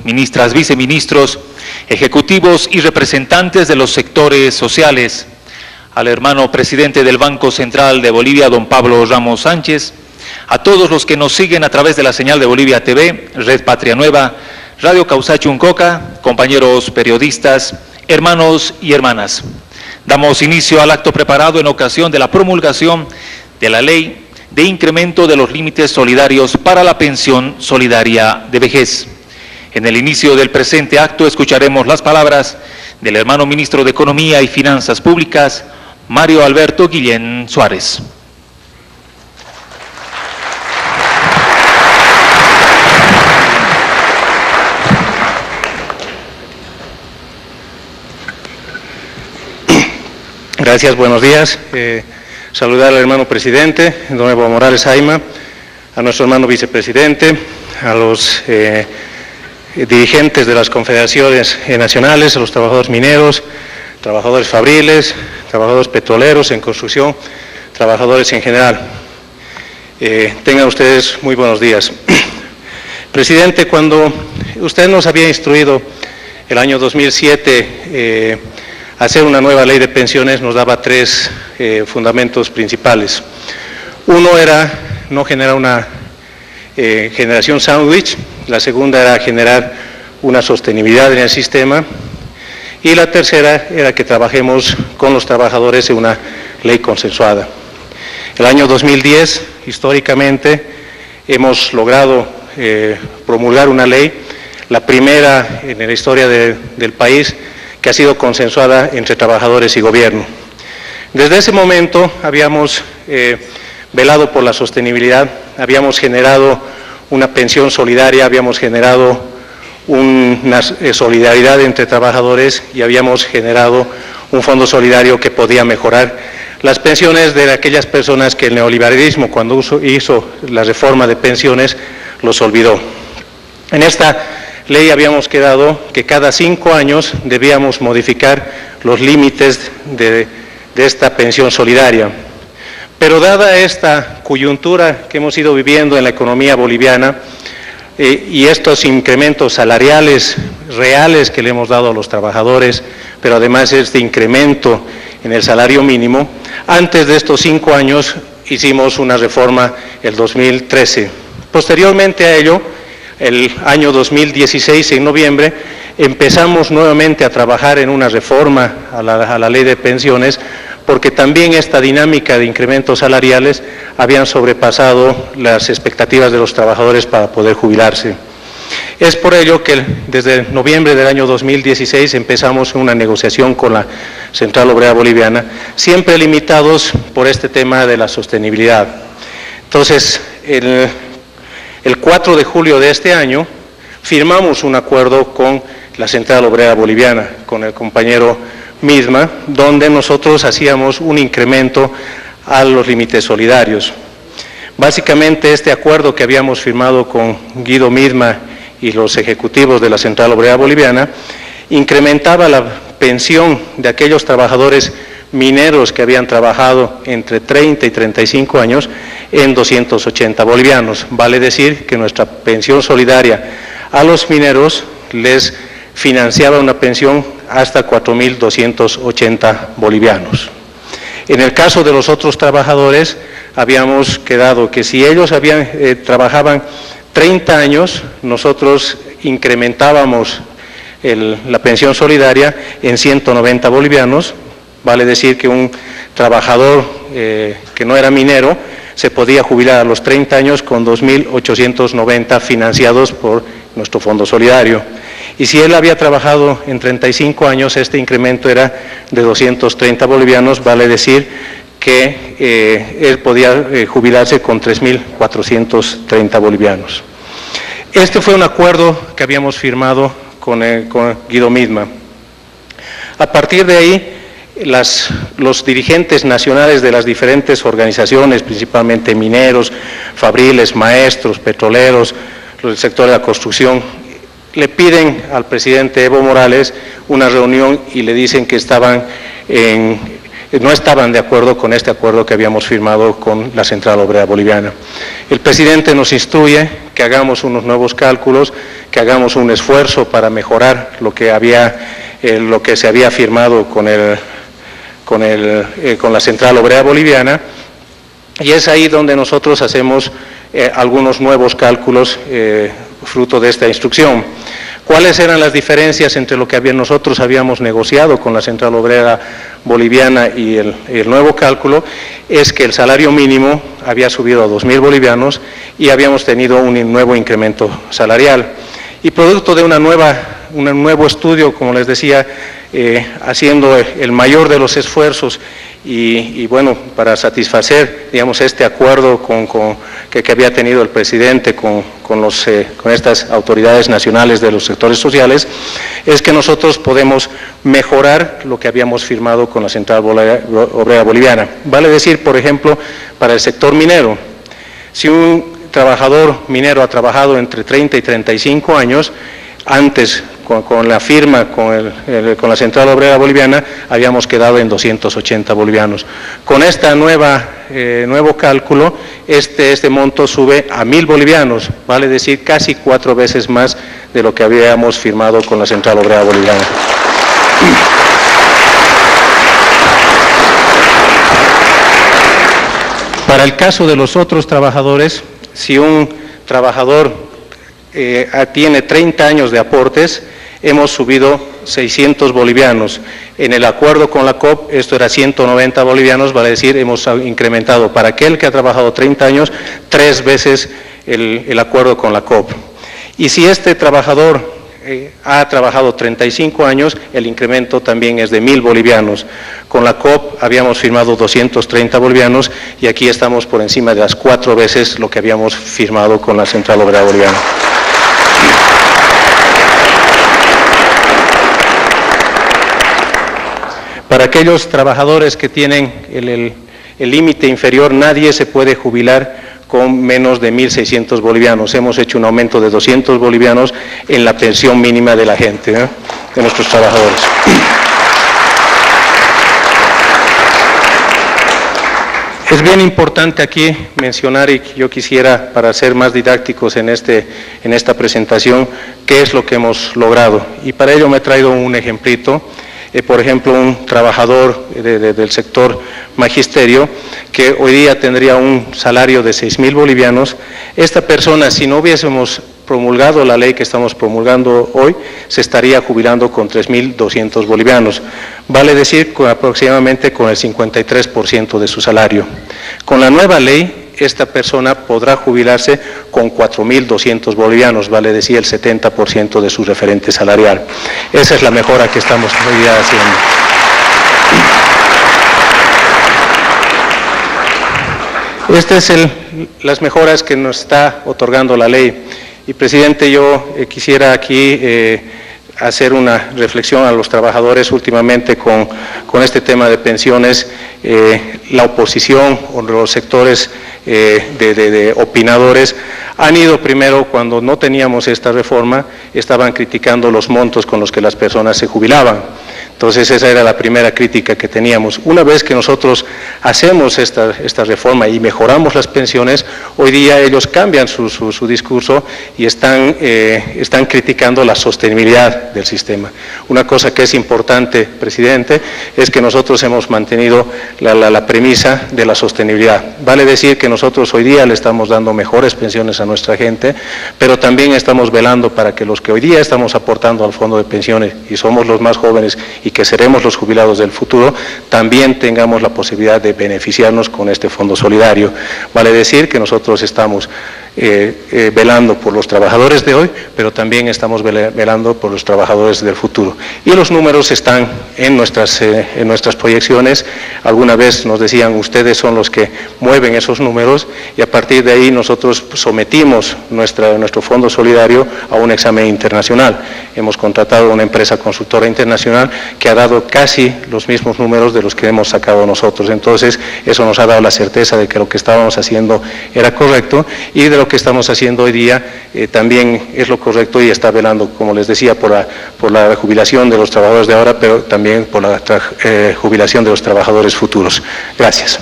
ministras, viceministros, ejecutivos y representantes de los sectores sociales, al hermano presidente del Banco Central de Bolivia, don Pablo Ramos Sánchez, a todos los que nos siguen a través de la señal de Bolivia TV, Red Patria Nueva, Radio Causachi Uncoca, compañeros periodistas, hermanos y hermanas. Damos inicio al acto preparado en ocasión de la promulgación de la Ley de Incremento de los Límites Solidarios para la Pensión Solidaria de Vejez. En el inicio del presente acto escucharemos las palabras del hermano ministro de Economía y Finanzas Públicas, Mario Alberto Guillén Suárez. Gracias, buenos días. Saludar al hermano presidente, don Evo Morales Ayma, a nuestro hermano vicepresidente, a los dirigentes de las confederaciones nacionales, a los trabajadores mineros, trabajadores fabriles, trabajadores petroleros en construcción, trabajadores en general. Tengan ustedes muy buenos días. Presidente, cuando usted nos había instruido el año 2007 hacer una nueva ley de pensiones, nos daba tres fundamentos principales. Uno era no generar una generación sándwich, la segunda era generar una sostenibilidad en el sistema y la tercera era que trabajemos con los trabajadores en una ley consensuada. El año 2010, históricamente, hemos logrado promulgar una ley, la primera en la historia del país, que ha sido consensuada entre trabajadores y gobierno. Desde ese momento habíamos velado por la sostenibilidad, habíamos generado una pensión solidaria, habíamos generado una solidaridad entre trabajadores y habíamos generado un fondo solidario que podía mejorar las pensiones de aquellas personas que el neoliberalismo, cuando hizo la reforma de pensiones, los olvidó. En esta ley habíamos quedado que cada 5 años debíamos modificar los límites de esta pensión solidaria. Pero dada esta coyuntura que hemos ido viviendo en la economía boliviana y estos incrementos salariales reales que le hemos dado a los trabajadores, pero además este incremento en el salario mínimo, antes de estos 5 años hicimos una reforma el 2013. Posteriormente a ello, el año 2016, en noviembre, empezamos nuevamente a trabajar en una reforma a la ley de pensiones, porque también esta dinámica de incrementos salariales habían sobrepasado las expectativas de los trabajadores para poder jubilarse. Es por ello que desde noviembre del año 2016 empezamos una negociación con la Central Obrera Boliviana, siempre limitados por este tema de la sostenibilidad. Entonces, el 4 de julio de este año firmamos un acuerdo con la Central Obrera Boliviana, con el compañero Midma, donde nosotros hacíamos un incremento a los límites solidarios. Básicamente este acuerdo que habíamos firmado con Guido Midma y los ejecutivos de la Central Obrera Boliviana incrementaba la pensión de aquellos trabajadores mineros que habían trabajado entre 30 y 35 años en 280 bolivianos. Vale decir que nuestra pensión solidaria a los mineros les financiaba una pensión hasta 4.280 bolivianos. En el caso de los otros trabajadores, habíamos quedado que si ellos trabajaban 30 años, nosotros incrementábamos la pensión solidaria en 190 bolivianos. Vale decir que un trabajador que no era minero se podía jubilar a los 30 años con 2.890 financiados por nuestro fondo solidario. Y si él había trabajado en 35 años, este incremento era de 230 bolivianos, vale decir que él podía jubilarse con 3.430 bolivianos. Este fue un acuerdo que habíamos firmado con Guido Midma. A partir de ahí, los dirigentes nacionales de las diferentes organizaciones, principalmente mineros, fabriles, maestros, petroleros, del sector de la construcción, le piden al presidente Evo Morales una reunión y le dicen que no estaban de acuerdo con este acuerdo que habíamos firmado con la Central Obrera Boliviana. El presidente nos instruye que hagamos unos nuevos cálculos, que hagamos un esfuerzo para mejorar lo que se había firmado con la Central Obrera Boliviana, y es ahí donde nosotros hacemos algunos nuevos cálculos fruto de esta instrucción. ¿Cuáles eran las diferencias entre lo que nosotros habíamos negociado con la Central Obrera Boliviana y el nuevo cálculo? Es que el salario mínimo había subido a 2.000 bolivianos y habíamos tenido un nuevo incremento salarial. Y producto de un nuevo estudio, como les decía, haciendo el mayor de los esfuerzos y bueno, para satisfacer, digamos, este acuerdo que había tenido el presidente con estas autoridades nacionales de los sectores sociales, es que nosotros podemos mejorar lo que habíamos firmado con la Central Obrera Boliviana. Vale decir, por ejemplo, para el sector minero, si un trabajador minero ha trabajado entre 30 y 35 años, antes con la firma con la Central Obrera Boliviana habíamos quedado en 280 bolivianos. Con esta nuevo cálculo, este monto sube a 1.000 bolivianos, vale decir casi 4 veces más de lo que habíamos firmado con la Central Obrera Boliviana. Para el caso de los otros trabajadores, si un trabajador tiene 30 años de aportes, hemos subido 600 bolivianos. En el acuerdo con la COP, esto era 190 bolivianos, vale decir, hemos incrementado para aquel que ha trabajado 30 años, 3 veces el acuerdo con la COP. Y si este trabajador ha trabajado 35 años, el incremento también es de 1.000 bolivianos. Con la COP habíamos firmado 230 bolivianos y aquí estamos por encima de las 4 veces lo que habíamos firmado con la Central Obrera Boliviana. Para aquellos trabajadores que tienen el límite inferior, nadie se puede jubilar con menos de 1.600 bolivianos. Hemos hecho un aumento de 200 bolivianos en la pensión mínima de la gente, de nuestros trabajadores. Es bien importante aquí mencionar, y yo quisiera, para ser más didácticos en esta presentación, qué es lo que hemos logrado. Y para ello me he traído un ejemplito. Por ejemplo, un trabajador del sector magisterio que hoy día tendría un salario de 6.000 bolivianos. Esta persona, si no hubiésemos promulgado la ley que estamos promulgando hoy, se estaría jubilando con 3.200 bolivianos. Vale decir, aproximadamente con el 53% de su salario. Con la nueva ley, esta persona podrá jubilarse con 4.200 bolivianos, vale decir el 70% de su referente salarial. Esa es la mejora que estamos hoy día haciendo. Estas son las mejoras que nos está otorgando la ley. Y, presidente, yo quisiera aquí hacer una reflexión a los trabajadores últimamente con este tema de pensiones. La oposición o los sectores de opinadores han ido primero, cuando no teníamos esta reforma, estaban criticando los montos con los que las personas se jubilaban. Entonces esa era la primera crítica que teníamos. Una vez que nosotros hacemos esta reforma y mejoramos las pensiones, hoy día ellos cambian su discurso y están criticando la sostenibilidad del sistema. Una cosa que es importante, presidente, es que nosotros hemos mantenido la premisa de la sostenibilidad. Vale decir que nosotros hoy día le estamos dando mejores pensiones a nuestra gente, pero también estamos velando para que los que hoy día estamos aportando al fondo de pensiones y somos los más jóvenes y que seremos los jubilados del futuro, también tengamos la posibilidad de beneficiarnos con este fondo solidario. Vale decir que nosotros estamos velando por los trabajadores de hoy, pero también estamos velando por los trabajadores del futuro. Y los números están en nuestras proyecciones. Alguna vez nos decían, ustedes son los que mueven esos números, y a partir de ahí nosotros sometimos nuestro fondo solidario a un examen internacional. Hemos contratado a una empresa consultora internacional que ha dado casi los mismos números de los que hemos sacado nosotros. Entonces, eso nos ha dado la certeza de que lo que estábamos haciendo era correcto, y de lo que estamos haciendo hoy día también es lo correcto, y está velando, como les decía, por la jubilación de los trabajadores de ahora, pero también por la jubilación de los trabajadores futuros. Gracias.